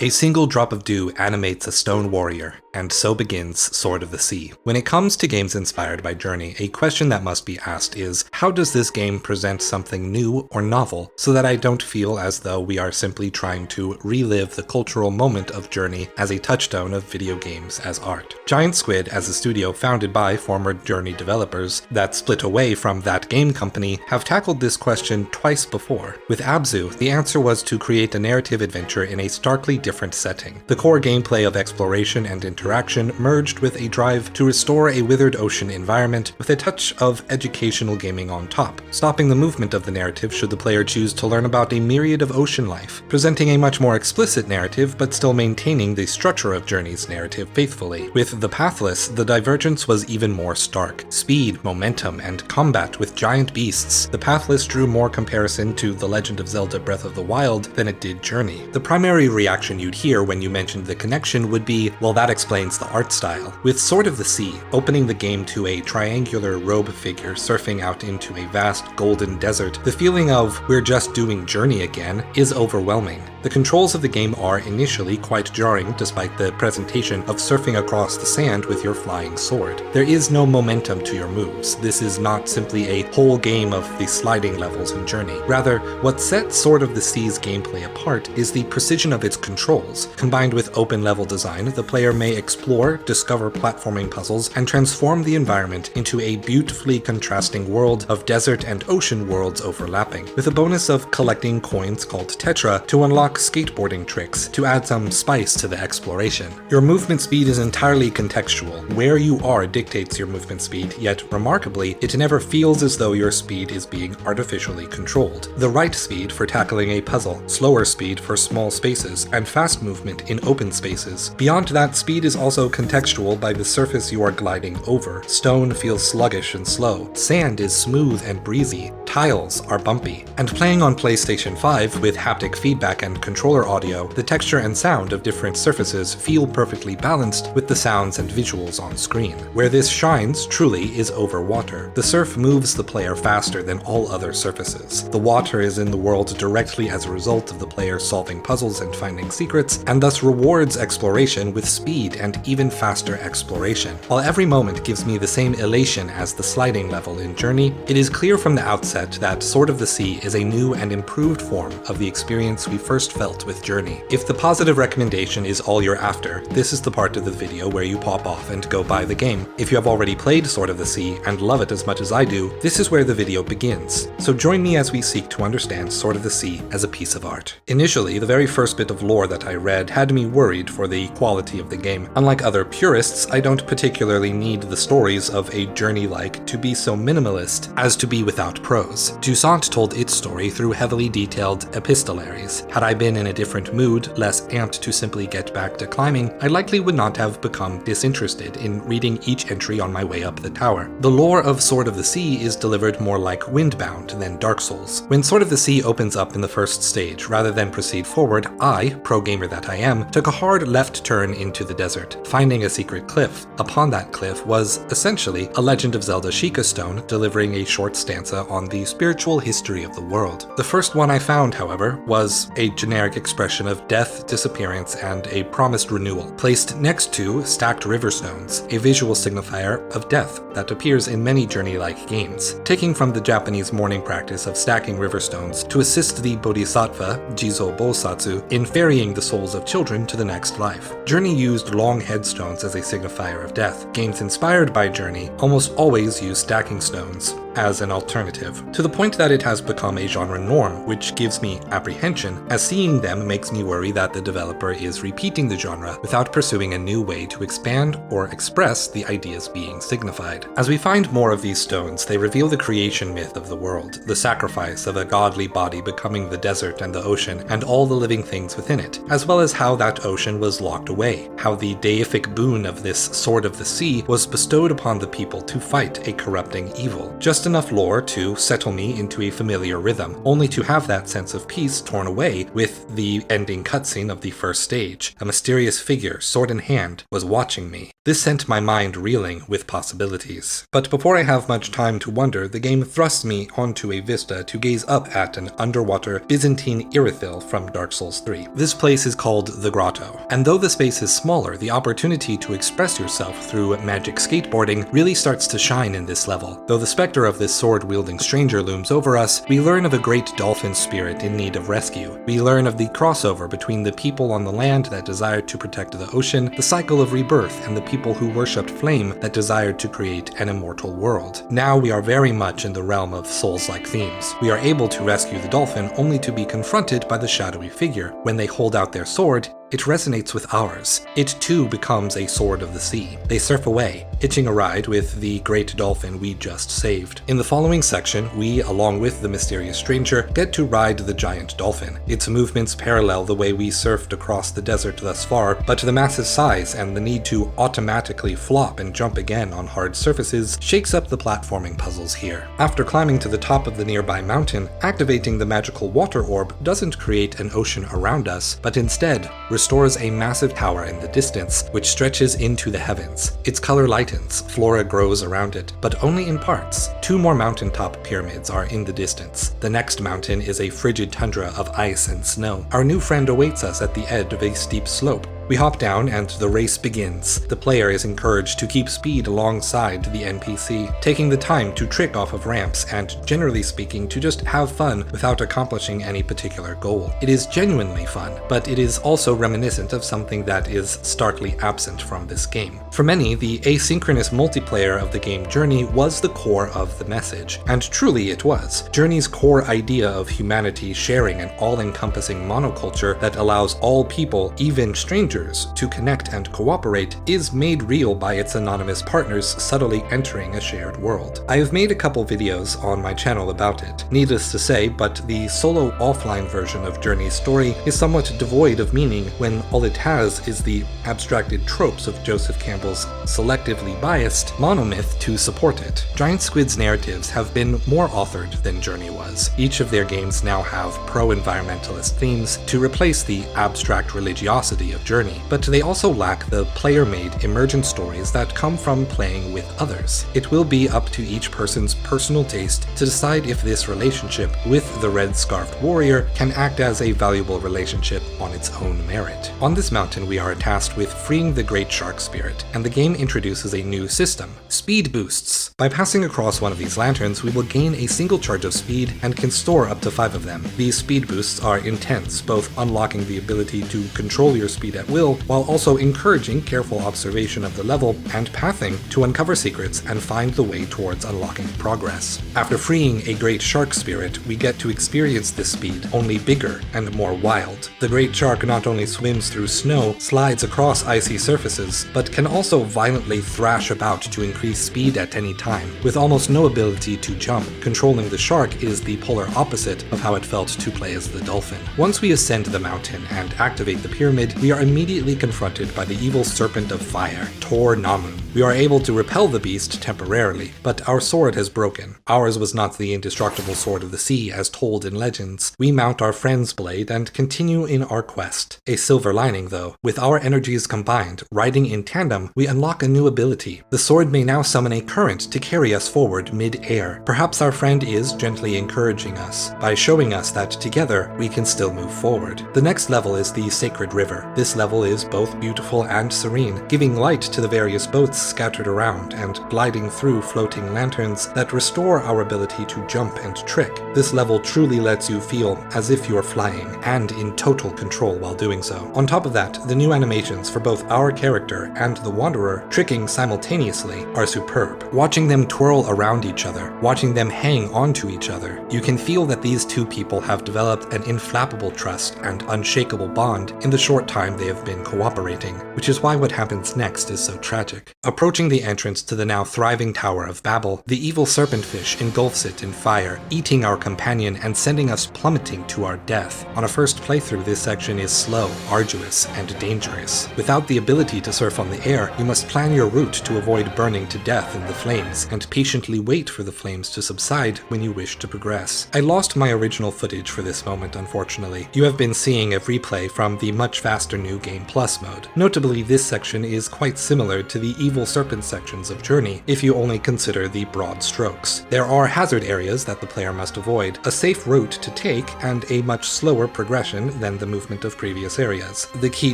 A single drop of dew animates a stone warrior, and so begins Sword of the Sea. When it comes to games inspired by Journey, a question that must be asked is, how does this game present something new or novel so that I don't feel as though we are simply trying to relive the cultural moment of Journey as a touchstone of video games as art? Giant Squid, as a studio founded by former Journey developers that split away from that game company, have tackled this question twice before. With Abzu, the answer was to create a narrative adventure in a starkly different setting. The core gameplay of exploration and interaction merged with a drive to restore a withered ocean environment with a touch of educational gaming on top, stopping the movement of the narrative should the player choose to learn about a myriad of ocean life, presenting a much more explicit narrative but still maintaining the structure of Journey's narrative faithfully. With the Pathless, the divergence was even more stark. Speed, momentum, and combat with giant beasts, the Pathless drew more comparison to The Legend of Zelda Breath of the Wild than it did Journey. The primary reaction you'd hear when you mentioned the connection would be, well, that explains the art style. With Sword of the Sea, opening the game to a triangular robe figure surfing out into a vast golden desert, the feeling of we're just doing Journey again is overwhelming. The controls of the game are initially quite jarring despite the presentation of surfing across the sand with your flying sword. There is no momentum to your moves. This is not simply a whole game of the sliding levels in Journey. Rather, what sets Sword of the Sea's gameplay apart is the precision of its controls. Combined with open level design, the player may explore, discover platforming puzzles, and transform the environment into a beautifully contrasting world of desert and ocean worlds overlapping, with a bonus of collecting coins called Tetra to unlock skateboarding tricks to add some spice to the exploration. Your movement speed is entirely contextual. Where you are dictates your movement speed, yet remarkably, it never feels as though your speed is being artificially controlled. The right speed for tackling a puzzle, slower speed for small spaces, and fast movement in open spaces. Beyond that, speed is also contextual by the surface you are gliding over. Stone feels sluggish and slow. Sand is smooth and breezy. Tiles are bumpy. And playing on PlayStation 5 with haptic feedback and controller audio, the texture and sound of different surfaces feel perfectly balanced with the sounds and visuals on screen. Where this shines, truly, is over water. The surf moves the player faster than all other surfaces. The water is in the world directly as a result of the player solving puzzles and finding secrets, and thus rewards exploration with speed and even faster exploration. While every moment gives me the same elation as the sliding level in Journey, it is clear from the outset that Sword of the Sea is a new and improved form of the experience we first felt with Journey. If the positive recommendation is all you're after, this is the part of the video where you pop off and go buy the game. If you have already played Sword of the Sea and love it as much as I do, this is where the video begins. So join me as we seek to understand Sword of the Sea as a piece of art. Initially, the very first bit of lore that I read had me worried for the quality of the game. Unlike other purists, I don't particularly need the stories of a Journey-like to be so minimalist as to be without prose. Toussaint told its story through heavily detailed epistolaries. Had I been in a different mood, less amped to simply get back to climbing, I likely would not have become disinterested in reading each entry on my way up the tower. The lore of Sword of the Sea is delivered more like Windbound than Dark Souls. When Sword of the Sea opens up in the first stage, rather than proceed forward, I, pro gamer that I am, took a hard left turn into the desert, finding a secret cliff. Upon that cliff was, essentially, a Legend of Zelda Sheikah stone delivering a short stanza on the spiritual history of the world. The first one I found, however, was a generic expression of death, disappearance, and a promised renewal, placed next to stacked river stones, a visual signifier of death that appears in many Journey-like games, taking from the Japanese mourning practice of stacking river stones to assist the Bodhisattva, Jizo Bosatsu, in ferrying the souls of children to the next life. Journey used long headstones as a signifier of death. Games inspired by Journey almost always use stacking stones as an alternative, to the point that it has become a genre norm, which gives me apprehension, as seeing them makes me worry that the developer is repeating the genre without pursuing a new way to expand or express the ideas being signified. As we find more of these stones, they reveal the creation myth of the world, the sacrifice of a godly body becoming the desert and the ocean and all the living things within it, as well as how that ocean was locked away, how the deific boon of this Sword of the Sea was bestowed upon the people to fight a corrupting evil. Just enough lore to settle me into a familiar rhythm, only to have that sense of peace torn away with the ending cutscene of the first stage. A mysterious figure, sword in hand, was watching me. This sent my mind reeling with possibilities. But before I have much time to wonder, the game thrusts me onto a vista to gaze up at an underwater Byzantine Irithyll from Dark Souls 3. This place is called the Grotto, and though the space is smaller, the opportunity to express yourself through magic skateboarding really starts to shine in this level. Though the specter of this sword-wielding stranger looms over us, we learn of a great dolphin spirit in need of rescue. We learn of the crossover between the people on the land that desired to protect the ocean, the cycle of rebirth, and the people who worshipped flame that desired to create an immortal world. Now we are very much in the realm of Souls-like themes. We are able to rescue the dolphin only to be confronted by the shadowy figure. When they hold out their sword, it resonates with ours. It too becomes a sword of the sea. They surf away, hitching a ride with the great dolphin we just saved. In the following section, we, along with the mysterious stranger, get to ride the giant dolphin. Its movements parallel the way we surfed across the desert thus far, but the massive size and the need to automatically flop and jump again on hard surfaces shakes up the platforming puzzles here. After climbing to the top of the nearby mountain, activating the magical water orb doesn't create an ocean around us, but instead restores a massive tower in the distance, which stretches into the heavens. Its color lightens, flora grows around it, but only in parts. 2 more mountaintop pyramids are in the distance. The next mountain is a frigid tundra of ice and snow. Our new friend awaits us at the edge of a steep slope. We hop down and the race begins. The player is encouraged to keep speed alongside the NPC, taking the time to trick off of ramps and, generally speaking, to just have fun without accomplishing any particular goal. It is genuinely fun, but it is also reminiscent of something that is starkly absent from this game. For many, the asynchronous multiplayer of the game Journey was the core of the message, and truly it was. Journey's core idea of humanity sharing an all-encompassing monoculture that allows all people, even strangers, to connect and cooperate is made real by its anonymous partners subtly entering a shared world. I have made a couple videos on my channel about it. Needless to say, but the solo offline version of Journey's story is somewhat devoid of meaning when all it has is the abstracted tropes of Joseph Campbell's selectively biased monomyth to support it. Giant Squid's narratives have been more authored than Journey was. Each of their games now have pro-environmentalist themes to replace the abstract religiosity of Journey, but they also lack the player-made emergent stories that come from playing with others. It will be up to each person's personal taste to decide if this relationship with the red-scarfed warrior can act as a valuable relationship on its own merit. On this mountain, we are tasked with freeing the great shark spirit, and the game introduces a new system: speed boosts. By passing across one of these lanterns, we will gain a single charge of speed and can store up to 5 of them. These speed boosts are intense, both unlocking the ability to control your speed at will, while also encouraging careful observation of the level and pathing to uncover secrets and find the way towards unlocking progress. After freeing a great shark spirit, we get to experience this speed, only bigger and more wild. The great shark not only swims through snow, slides across icy surfaces, but can also violently thrash about to increase speed at any time, with almost no ability to jump. Controlling the shark is the polar opposite of how it felt to play as the dolphin. Once we ascend the mountain and activate the pyramid, we are immediately confronted by the evil serpent of fire, Tor Namu. We are able to repel the beast temporarily, but our sword has broken. Ours was not the indestructible sword of the sea as told in legends. We mount our friend's blade and continue in our quest. A silver lining though, with our energies combined, riding in tandem, we unlock a new ability. The sword may now summon a current to carry us forward mid-air. Perhaps our friend is gently encouraging us, by showing us that together we can still move forward. The next level is the Sacred River. This level is both beautiful and serene, giving light to the various boats scattered around and gliding through floating lanterns that restore our ability to jump and trick. This level truly lets you feel as if you're flying, and in total control while doing so. On top of that, the new animations for both our character and the Wanderer tricking simultaneously are superb. Watching them twirl around each other, watching them hang onto each other, you can feel that these two people have developed an inflappable trust and unshakable bond in the short time they have been cooperating, which is why what happens next is so tragic. Approaching the entrance to the now thriving Tower of Babel, the evil serpentfish engulfs it in fire, eating our companion and sending us plummeting to our death. On a first playthrough, this section is slow, arduous, and dangerous. Without the ability to surf on the air, you must plan your route to avoid burning to death in the flames, and patiently wait for the flames to subside when you wish to progress. I lost my original footage for this moment, unfortunately. You have been seeing a replay from the much faster New Game Plus mode. Notably, this section is quite similar to the evil serpent sections of Journey, if you only consider the broad strokes. There are hazard areas that the player must avoid, a safe route to take, and a much slower progression than the movement of previous areas. The key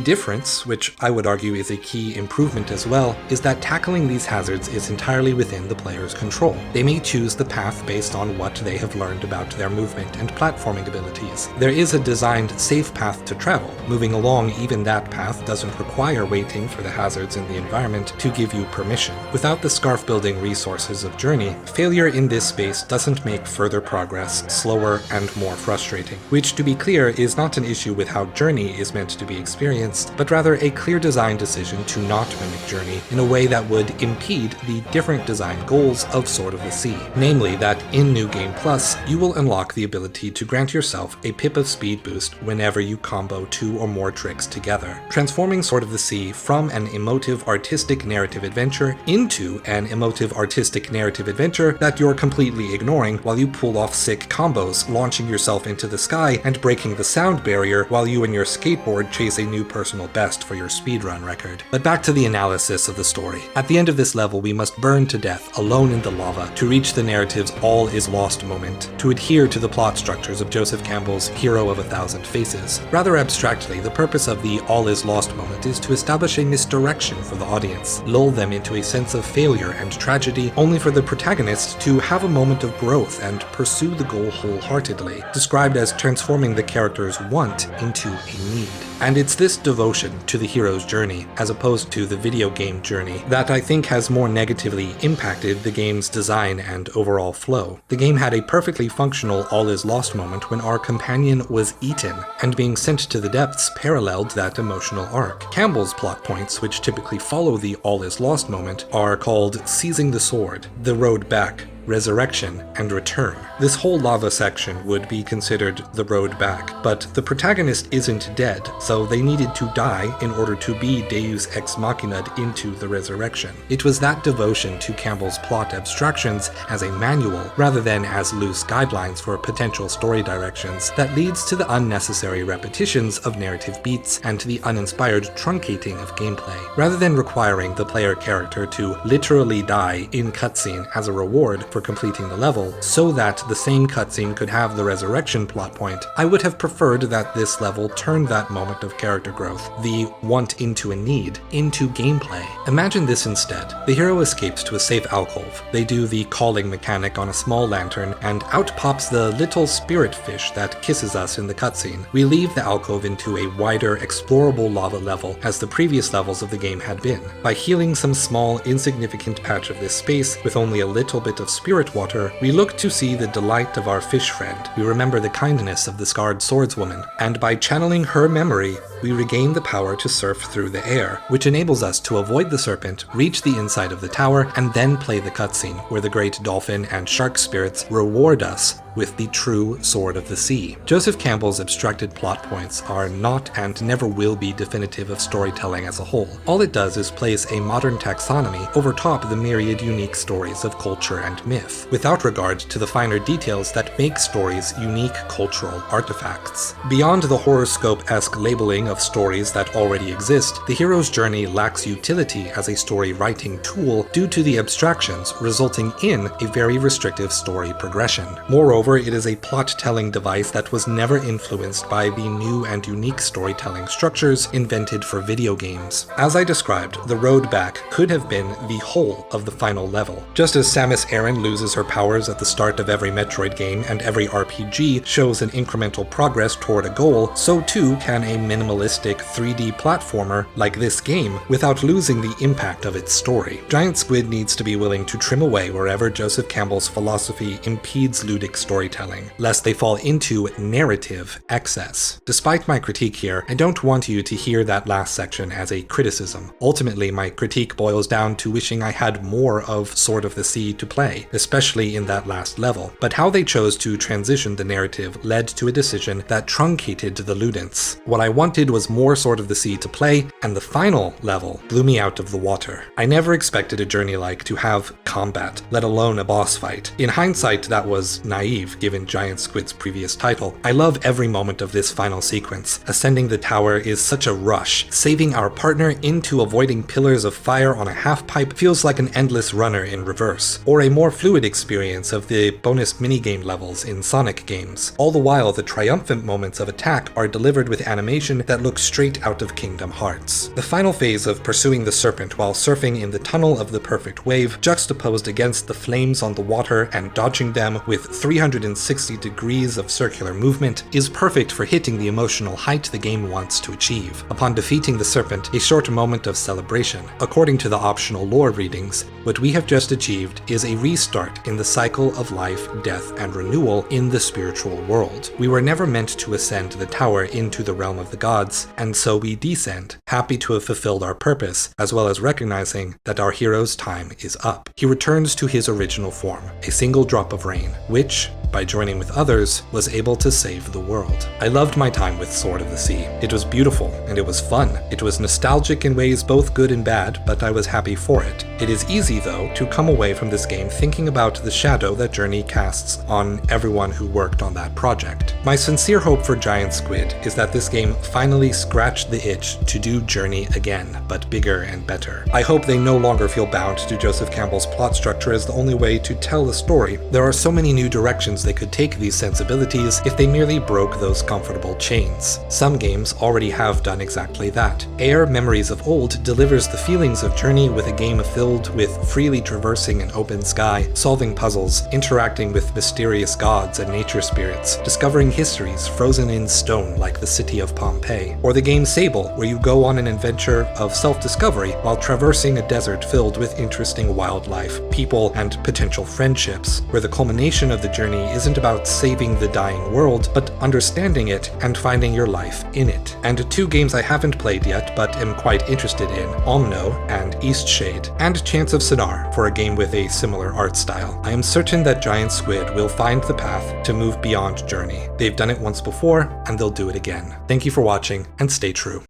difference, which I would argue is a key improvement as well, is that tackling these hazards is entirely within the player's control. They may choose the path based on what they have learned about their movement and platforming abilities. There is a designed safe path to travel. Moving along even that path doesn't require waiting for the hazards in the environment to give you permission. Without the scarf building resources of Journey, failure in this space doesn't make further progress slower and more frustrating, which, to be clear, is not an issue with how Journey is meant to be experienced, but rather a clear design decision to not mimic Journey in a way that would impede the different design goals of Sword of the Sea. Namely, that in New Game Plus, you will unlock the ability to grant yourself a pip of speed boost whenever you combo 2 or more tricks together, transforming Sword of the Sea from an emotive artistic narrative adventure into an emotive artistic narrative adventure that you're completely ignoring while you pull off sick combos, launching yourself into the sky and breaking the sound barrier while you and your skateboard chase a new personal best for your speedrun record. But back to the analysis of the story. At the end of this level, we must burn to death alone in the lava to reach the narrative's all is lost moment, to adhere to the plot structures of Joseph Campbell's Hero of a Thousand Faces. Rather abstractly, the purpose of the all is lost moment is to establish a misdirection for the audience, lull them into a sense of failure and tragedy, only for the protagonist to have a moment of growth and pursue the goal wholeheartedly, described as transforming the character's want into a need. And it's this devotion to the hero's journey, as opposed to the video game journey, that I think has more negatively impacted the game's design and overall flow. The game had a perfectly functional all is lost moment when our companion was eaten, and being sent to the depths paralleled that emotional arc. Campbell's plot points, which typically follow the all is lost moment, are called Seizing the Sword, The Road Back, Resurrection, and Return. This whole lava section would be considered the road back, but the protagonist isn't dead, so they needed to die in order to be Deus Ex Machina'd into the resurrection. It was that devotion to Campbell's plot abstractions as a manual, rather than as loose guidelines for potential story directions, that leads to the unnecessary repetitions of narrative beats and to the uninspired truncating of gameplay. Rather than requiring the player character to literally die in cutscene as a reward for completing the level, so that the same cutscene could have the resurrection plot point, I would have preferred that this level turned that moment of character growth, the want into a need, into gameplay. Imagine this instead. The hero escapes to a safe alcove. They do the calling mechanic on a small lantern, and out pops the little spirit fish that kisses us in the cutscene. We leave the alcove into a wider, explorable lava level, as the previous levels of the game had been. By healing some small, insignificant patch of this space with only a little bit of spirit water, we look to see the delight of our fish friend. We remember the kindness of the scarred swordswoman, and by channeling her memory, we regain the power to surf through the air, which enables us to avoid the serpent, reach the inside of the tower, and then play the cutscene, where the great dolphin and shark spirits reward us with the true Sword of the Sea. Joseph Campbell's abstracted plot points are not and never will be definitive of storytelling as a whole. All it does is place a modern taxonomy over top the myriad unique stories of culture and myth, without regard to the finer details that make stories unique cultural artifacts. Beyond the horoscope-esque labeling of stories that already exist, the hero's journey lacks utility as a story writing tool due to the abstractions, resulting in a very restrictive story progression. Moreover, it is a plot-telling device that was never influenced by the new and unique storytelling structures invented for video games. As I described, the road back could have been the whole of the final level. Just as Samus Aran loses her powers at the start of every Metroid game and every RPG shows an incremental progress toward a goal, so too can a minimalistic 3D platformer like this game without losing the impact of its story. Giant Squid needs to be willing to trim away wherever Joseph Campbell's philosophy impedes ludic storytelling storytelling, lest they fall into narrative excess. Despite my critique here, I don't want you to hear that last section as a criticism. Ultimately, my critique boils down to wishing I had more of Sword of the Sea to play, especially in that last level. But how they chose to transition the narrative led to a decision that truncated the Ludens. What I wanted was more Sword of the Sea to play, and the final level blew me out of the water. I never expected a journey like to have combat, let alone a boss fight. In hindsight, that was naive, given Giant Squid's previous title. I love every moment of this final sequence. Ascending the tower is such a rush. Saving our partner into avoiding pillars of fire on a half-pipe feels like an endless runner in reverse, or a more fluid experience of the bonus minigame levels in Sonic games. All the while, the triumphant moments of attack are delivered with animation that looks straight out of Kingdom Hearts. The final phase of pursuing the serpent while surfing in the tunnel of the perfect wave, juxtaposed against the flames on the water and dodging them with 360 degrees of circular movement, is perfect for hitting the emotional height the game wants to achieve. Upon defeating the serpent, a short moment of celebration. According to the optional lore readings, what we have just achieved is a restart in the cycle of life, death, and renewal in the spiritual world. We were never meant to ascend the tower into the realm of the gods, and so we descend, happy to have fulfilled our purpose, as well as recognizing that our hero's time is up. He returns to his original form, a single drop of rain, which, by joining with others, was able to save the world. I loved my time with Sword of the Sea. It was beautiful, and it was fun. It was nostalgic in ways both good and bad, but I was happy for it. It is easy, though, to come away from this game thinking about the shadow that Journey casts on everyone who worked on that project. My sincere hope for Giant Squid is that this game finally scratched the itch to do Journey again, but bigger and better. I hope they no longer feel bound to Joseph Campbell's plot structure as the only way to tell a story. There are so many new directions they could take these sensibilities if they merely broke those comfortable chains. Some games already have done exactly that. Air Memories of Old delivers the feelings of Journey with a game filled with freely traversing an open sky, solving puzzles, interacting with mysterious gods and nature spirits, discovering histories frozen in stone like the city of Pompeii. Or the game Sable, where you go on an adventure of self-discovery while traversing a desert filled with interesting wildlife, people, and potential friendships, where the culmination of the journey isn't about saving the dying world, but understanding it and finding your life in it. And two games I haven't played yet, but am quite interested in, Omno and Eastshade, and Chance of Sonar for a game with a similar art style. I am certain that Giant Squid will find the path to move beyond Journey. They've done it once before, and they'll do it again. Thank you for watching, and stay true.